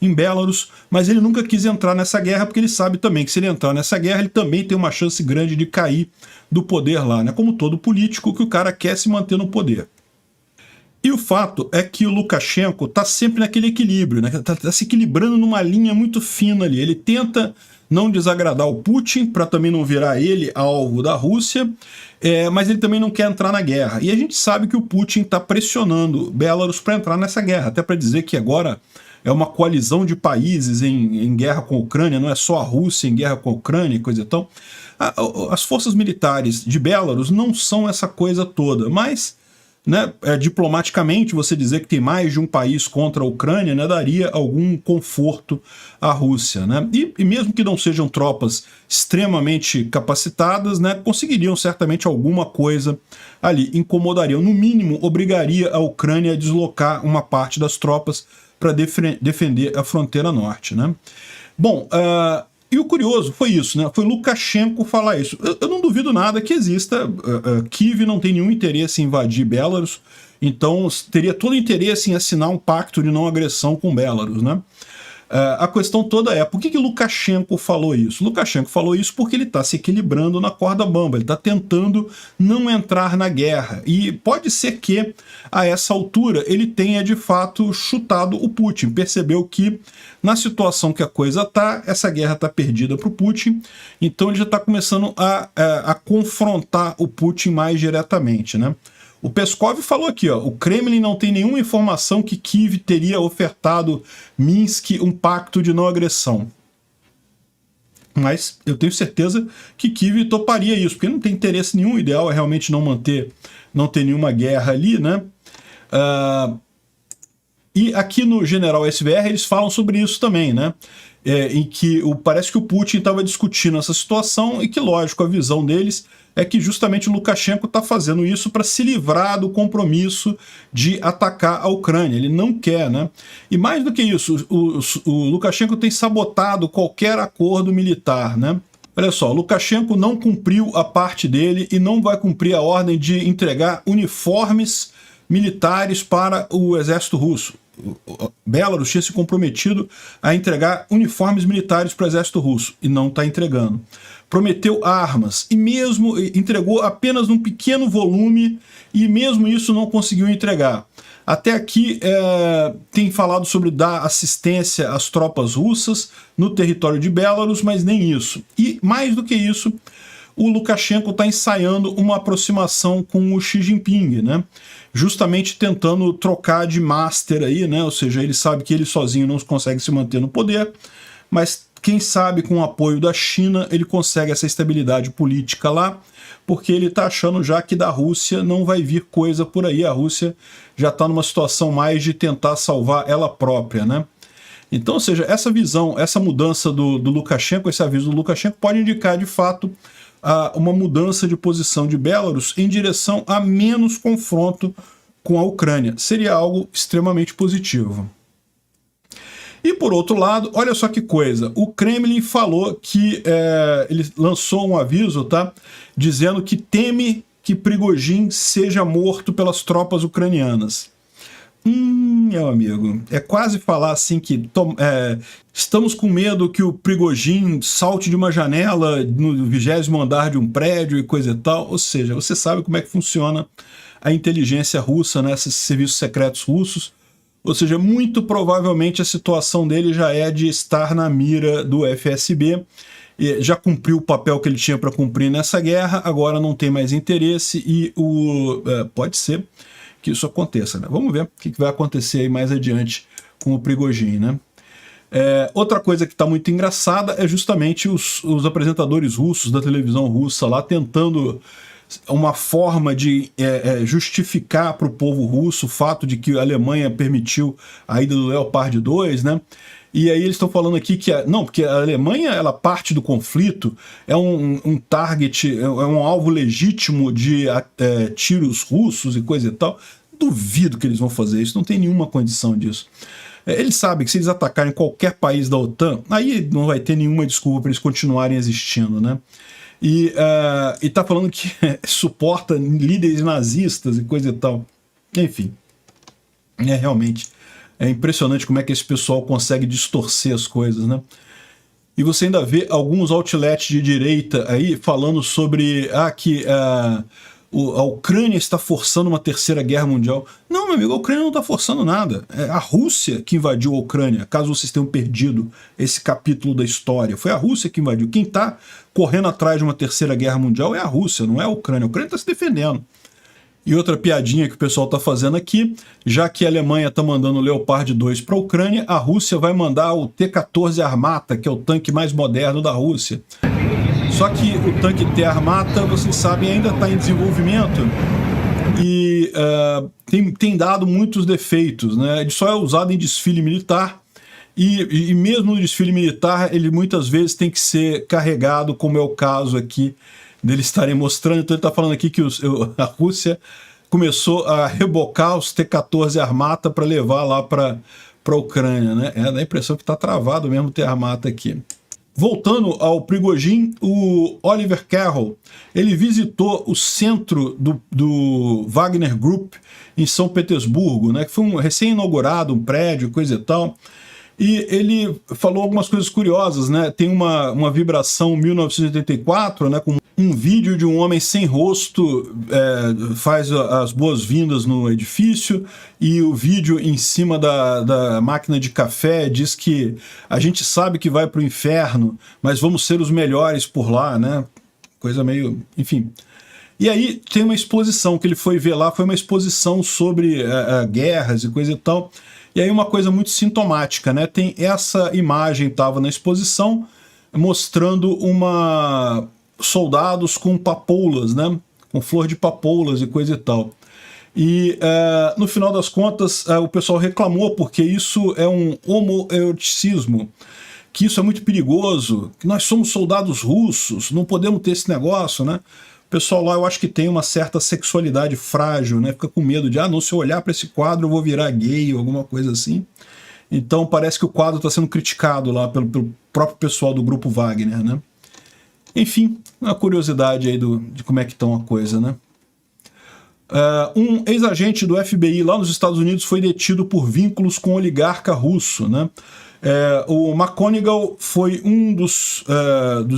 em Belarus, mas ele nunca quis entrar nessa guerra porque ele sabe também que se ele entrar nessa guerra ele também tem uma chance grande de cair do poder lá, né? Como todo político que o cara quer se manter no poder. E o fato é que o Lukashenko está sempre naquele equilíbrio, né? Tá se equilibrando numa linha muito fina ali. Ele tenta não desagradar o Putin, para também não virar ele alvo da Rússia, mas ele também não quer entrar na guerra. E a gente sabe que o Putin está pressionando Belarus para entrar nessa guerra, até para dizer que agora é uma coalizão de países em guerra com a Ucrânia, não é só a Rússia em guerra com a Ucrânia e coisa e tal. As forças militares de Belarus não são essa coisa toda, mas né, diplomaticamente, você dizer que tem mais de um país contra a Ucrânia, né, daria algum conforto à Rússia, né? E mesmo que não sejam tropas extremamente capacitadas, né, conseguiriam certamente alguma coisa ali, incomodariam, no mínimo obrigaria a Ucrânia a deslocar uma parte das tropas para defender a fronteira norte, né? Bom, e o curioso foi isso, né? Foi Lukashenko falar isso. Eu não duvido nada que exista. Kiev não tem nenhum interesse em invadir Belarus, então teria todo interesse em assinar um pacto de não agressão com Belarus, né? A questão toda é, por que Lukashenko falou isso? Lukashenko falou isso porque ele está se equilibrando na corda bamba, ele está tentando não entrar na guerra. E pode ser que, a essa altura, ele tenha de fato chutado o Putin, percebeu que, na situação que a coisa está, essa guerra está perdida para o Putin, então ele já está começando a confrontar o Putin mais diretamente, né? O Peskov falou aqui, ó, o Kremlin não tem nenhuma informação que Kiev teria ofertado Minsk um pacto de não agressão. Mas eu tenho certeza que Kiev toparia isso, porque não tem interesse nenhum, o ideal é realmente não ter nenhuma guerra ali, né? E aqui no General SVR eles falam sobre isso também, né? Em que parece que o Putin estava discutindo essa situação e que, lógico, a visão deles é que justamente o Lukashenko está fazendo isso para se livrar do compromisso de atacar a Ucrânia. Ele não quer, né? E mais do que isso, o Lukashenko tem sabotado qualquer acordo militar, né? Olha só, Lukashenko não cumpriu a parte dele e não vai cumprir a ordem de entregar uniformes militares para o exército russo. Belarus tinha se comprometido a entregar uniformes militares para o exército russo e não está entregando. Prometeu armas e mesmo entregou apenas um pequeno volume e mesmo isso não conseguiu entregar. Até aqui tem falado sobre dar assistência às tropas russas no território de Belarus, mas nem isso. E mais do que isso, o Lukashenko está ensaiando uma aproximação com o Xi Jinping, né? Justamente tentando trocar de master aí, né? Ou seja, ele sabe que ele sozinho não consegue se manter no poder, mas quem sabe com o apoio da China ele consegue essa estabilidade política lá, porque ele está achando já que da Rússia não vai vir coisa por aí, a Rússia já está numa situação mais de tentar salvar ela própria, né? Então, ou seja, essa visão, essa mudança do Lukashenko, esse aviso do Lukashenko pode indicar de fato uma mudança de posição de Belarus em direção a menos confronto com a Ucrânia. Seria algo extremamente positivo. E por outro lado, olha só que coisa, o Kremlin falou que ele lançou um aviso, tá, dizendo que teme que Prigozhin seja morto pelas tropas ucranianas. Meu amigo, é quase falar assim que estamos com medo que o Prigozhin salte de uma janela no 20º andar de um prédio e coisa e tal. Ou seja, você sabe como é que funciona a inteligência russa, né, esses serviços secretos russos. Ou seja, muito provavelmente a situação dele já é de estar na mira do FSB. Já cumpriu o papel que ele tinha para cumprir nessa guerra, agora não tem mais interesse e pode ser que isso aconteça, né? Vamos ver o que vai acontecer aí mais adiante com o Prigozhin, né? Outra coisa que está muito engraçada é justamente os apresentadores russos da televisão russa lá tentando uma forma de justificar para o povo russo o fato de que a Alemanha permitiu a ida do Leopard 2, né? E aí eles estão falando aqui que porque a Alemanha, ela parte do conflito, é um target, é um alvo legítimo de tiros russos e coisa e tal. Duvido que eles vão fazer isso, não tem nenhuma condição disso. Eles sabem que se eles atacarem qualquer país da OTAN, aí não vai ter nenhuma desculpa para eles continuarem existindo, né? E tá falando que suporta líderes nazistas e coisa e tal. Enfim, realmente é impressionante como é que esse pessoal consegue distorcer as coisas, né? E você ainda vê alguns outlets de direita aí falando sobre que a Ucrânia está forçando uma terceira guerra mundial. Não, meu amigo, a Ucrânia não está forçando nada. É a Rússia que invadiu a Ucrânia, caso vocês tenham perdido esse capítulo da história. Foi a Rússia que invadiu. Quem está correndo atrás de uma terceira guerra mundial é a Rússia, não é a Ucrânia. A Ucrânia está se defendendo. E outra piadinha que o pessoal está fazendo aqui, já que a Alemanha está mandando o Leopard 2 para a Ucrânia, a Rússia vai mandar o T-14 Armata, que é o tanque mais moderno da Rússia. Só que o tanque T-Armata, vocês sabem, ainda está em desenvolvimento e tem dado muitos defeitos, né? Ele só é usado em desfile militar e mesmo no desfile militar ele muitas vezes tem que ser carregado, como é o caso aqui deles estarem mostrando. Então ele está falando aqui que a Rússia começou a rebocar os T-14 Armata para levar lá para a Ucrânia, né? Dá a impressão que está travado mesmo o T-Armata aqui. Voltando ao Prigozhin, o Oliver Carroll, ele visitou o centro do Wagner Group em São Petersburgo, né, que foi um recém-inaugurado, um prédio, coisa e tal, e ele falou algumas coisas curiosas, né? Tem uma vibração 1984, né, com um vídeo de um homem sem rosto, faz as boas-vindas no edifício, e o vídeo em cima da máquina de café diz que a gente sabe que vai para o inferno, mas vamos ser os melhores por lá, né? Coisa meio... enfim. E aí tem uma exposição que ele foi ver lá, foi uma exposição sobre guerras e coisa e tal. E aí uma coisa muito sintomática, né? Tem essa imagem, estava na exposição, mostrando soldados com papoulas, né? Com flor de papoulas e coisa e tal. E no final das contas o pessoal reclamou porque isso é um homoeroticismo, que isso é muito perigoso, que nós somos soldados russos, não podemos ter esse negócio, né? O pessoal lá eu acho que tem uma certa sexualidade frágil, né? Fica com medo de, não, se eu olhar para esse quadro eu vou virar gay ou alguma coisa assim. Então parece que o quadro está sendo criticado lá pelo próprio pessoal do Grupo Wagner, né? Enfim, uma curiosidade aí de como é que estão a coisa, né? Um ex-agente do FBI lá nos Estados Unidos foi detido por vínculos com o oligarca russo, né? O McConigal foi um dos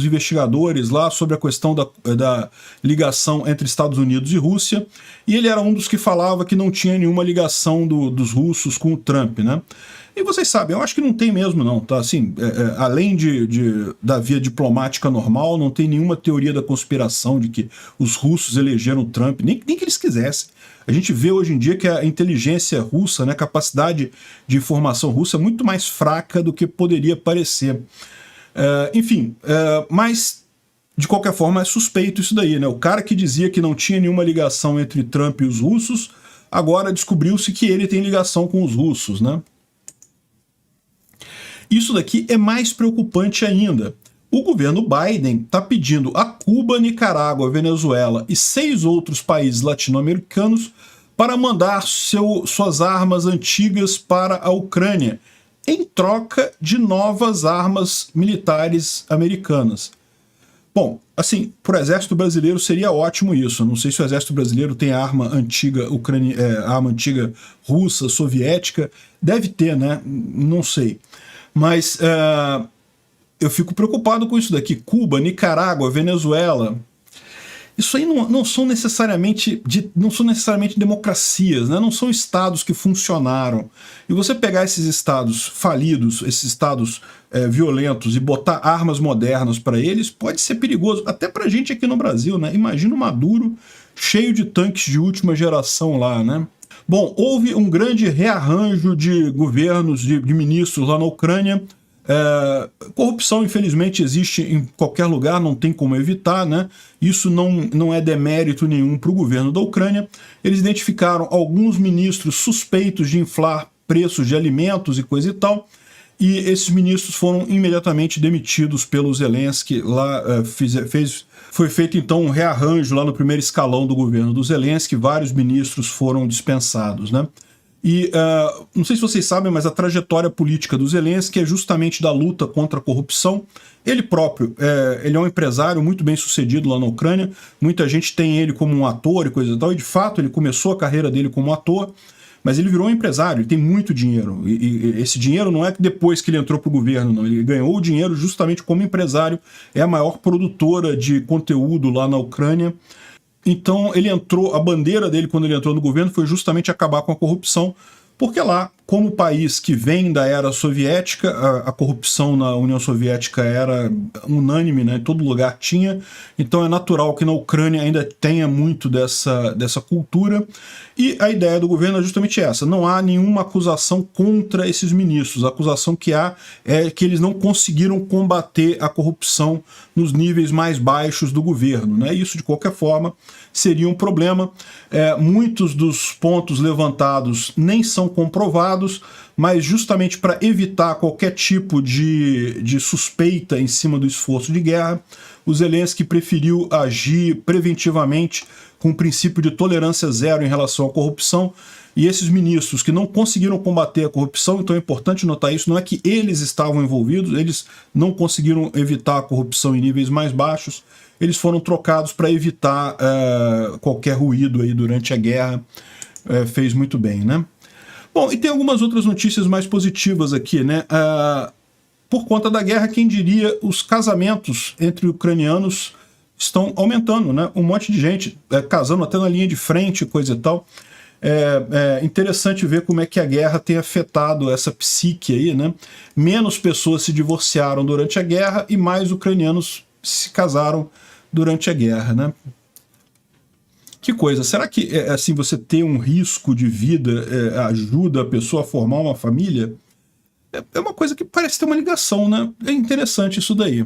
investigadores lá sobre a questão da ligação entre Estados Unidos e Rússia, e ele era um dos que falava que não tinha nenhuma ligação dos russos com o Trump, né? E vocês sabem, eu acho que não tem mesmo não, tá? Assim, além da via diplomática normal, não tem nenhuma teoria da conspiração de que os russos elegeram o Trump, nem que eles quisessem. A gente vê hoje em dia que a inteligência russa, né, a capacidade de informação russa é muito mais fraca do que poderia parecer. Enfim, mas de qualquer forma é suspeito isso daí, né? O cara que dizia que não tinha nenhuma ligação entre Trump e os russos, agora descobriu-se que ele tem ligação com os russos, né? Isso daqui é mais preocupante ainda, O governo Biden está pedindo a Cuba, Nicarágua, Venezuela e 6 outros países latino-americanos para mandar suas armas antigas para a Ucrânia, em troca de novas armas militares americanas. Bom, assim, para o exército brasileiro seria ótimo isso. Não sei se o exército brasileiro tem arma antiga arma antiga russa, soviética. Deve ter, né? Não sei. Mas eu fico preocupado com isso daqui. Cuba, Nicarágua, Venezuela. Isso aí não são necessariamente democracias, né? Não são estados que funcionaram. E você pegar esses estados falidos, esses estados violentos, e botar armas modernas para eles, pode ser perigoso, até para a gente aqui no Brasil, né? Imagina o Maduro cheio de tanques de última geração lá, né? Bom, houve um grande rearranjo de governos, de ministros lá na Ucrânia. Corrupção, infelizmente, existe em qualquer lugar, não tem como evitar, né? Isso não é demérito nenhum para o governo da Ucrânia. Eles identificaram alguns ministros suspeitos de inflar preços de alimentos e coisa e tal, e esses ministros foram imediatamente demitidos pelo Zelensky. Lá foi feito então um rearranjo lá no primeiro escalão do governo do Zelensky, vários ministros foram dispensados, né? E não sei se vocês sabem, mas a trajetória política do Zelensky é justamente da luta contra a corrupção. Ele próprio, ele é um empresário muito bem sucedido lá na Ucrânia, muita gente tem ele como um ator e coisa e tal, e de fato ele começou a carreira dele como ator, mas ele virou um empresário, ele tem muito dinheiro, e esse dinheiro não é depois que ele entrou para o governo, não, ele ganhou o dinheiro justamente como empresário, é a maior produtora de conteúdo lá na Ucrânia. Então ele entrou, a bandeira dele quando ele entrou no governo foi justamente acabar com a corrupção, porque lá, como país que vem da era soviética, a corrupção na União Soviética era unânime, né? Em todo lugar tinha, então é natural que na Ucrânia ainda tenha muito dessa cultura, e a ideia do governo é justamente essa, não há nenhuma acusação contra esses ministros, a acusação que há é que eles não conseguiram combater a corrupção nos níveis mais baixos do governo, né? Isso, de qualquer forma, seria um problema. Muitos dos pontos levantados nem são comprovados, mas justamente para evitar qualquer tipo de suspeita em cima do esforço de guerra, o Zelensky preferiu agir preventivamente com o princípio de tolerância zero em relação à corrupção, e esses ministros que não conseguiram combater a corrupção, então é importante notar isso, não é que eles estavam envolvidos, eles não conseguiram evitar a corrupção em níveis mais baixos, eles foram trocados para evitar qualquer ruído aí durante a guerra, fez muito bem, né? Bom, e tem algumas outras notícias mais positivas aqui, né? Por conta da guerra, quem diria, os casamentos entre ucranianos estão aumentando, né? Um monte de gente casando até na linha de frente, coisa e tal. É interessante ver como é que a guerra tem afetado essa psique aí, né? Menos pessoas se divorciaram durante a guerra e mais ucranianos se casaram durante a guerra, né? Que coisa, será que assim, você ter um risco de vida ajuda a pessoa a formar uma família? É uma coisa que parece ter uma ligação, né? É interessante isso daí.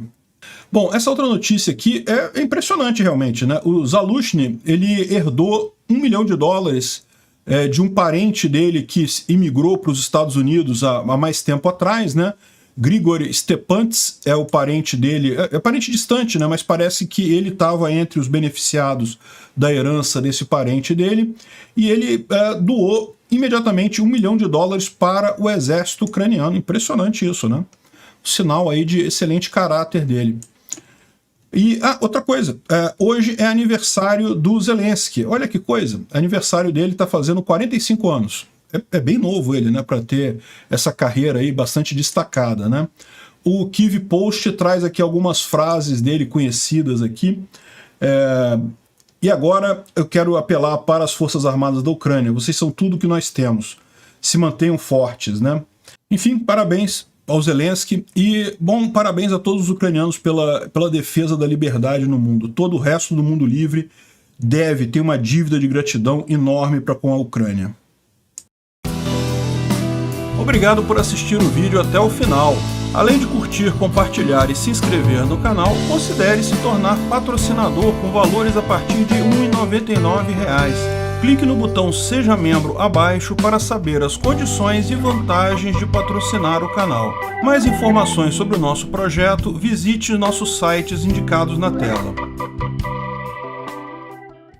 Bom, essa outra notícia aqui é impressionante realmente, né? O Zaluzhny, ele herdou $1 milhão de um parente dele que imigrou para os Estados Unidos há mais tempo atrás, né? Grigory Stepants é o parente dele, é parente distante, né? Mas parece que ele estava entre os beneficiados da herança desse parente dele, e ele doou imediatamente $1 milhão para o exército ucraniano. Impressionante isso, né? Sinal aí de excelente caráter dele. E outra coisa, hoje é aniversário do Zelensky. Olha que coisa, aniversário dele está fazendo 45 anos. É bem novo ele, né, para ter essa carreira aí bastante destacada, né? O Kyiv Post traz aqui algumas frases dele conhecidas aqui. E agora eu quero apelar para as Forças Armadas da Ucrânia. Vocês são tudo que nós temos. Se mantenham fortes, né? Enfim, parabéns ao Zelensky e, bom, parabéns a todos os ucranianos pela defesa da liberdade no mundo. Todo o resto do mundo livre deve ter uma dívida de gratidão enorme para com a Ucrânia. Obrigado por assistir o vídeo até o final. Além de curtir, compartilhar e se inscrever no canal, considere se tornar patrocinador com valores a partir de R$ 1,99. Clique no botão Seja Membro abaixo para saber as condições e vantagens de patrocinar o canal. Mais informações sobre o nosso projeto, visite nossos sites indicados na tela.